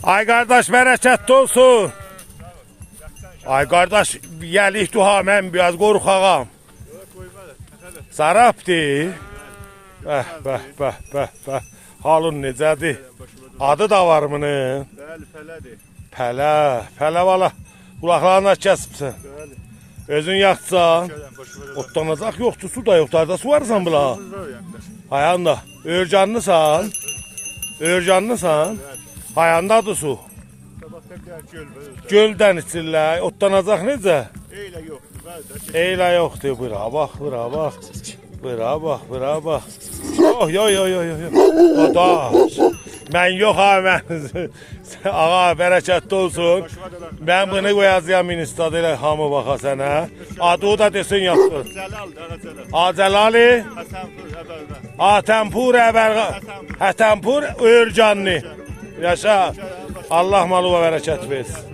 Ay qardaş, bərəkətli olsun. Ay qardaş, gəlik duha, mən biraz qorxağam. Sarabdir. Bəh. Halın necədir? Adı da var mının? Bəli, fələdir. Pələ valla. Qulaqlarını kəsibsən. Bəli. Özün yaxdsan. Otlanacaq yoxdur, su da yoxdur. Arada su varsan bula. Hayanda. Örcanlısan. Hayandadır su. Göldən içirlər. Otlanacaq necə? Eylə yoxdur, bəli. Eylə yoxdur. Bura bax. Bura bax. Oh, yo. Odaş. Mən yox ha, mən. Ağa, bərəkətli olsun. Mən bunu qoyacağım instada elə hamı baxa sənə. Adı da desin yaxdır. Cəlali. Hətənpur Əbərqa. Hətənpur Örcanlı. Yaşa. Allah malı və bərəkət versin.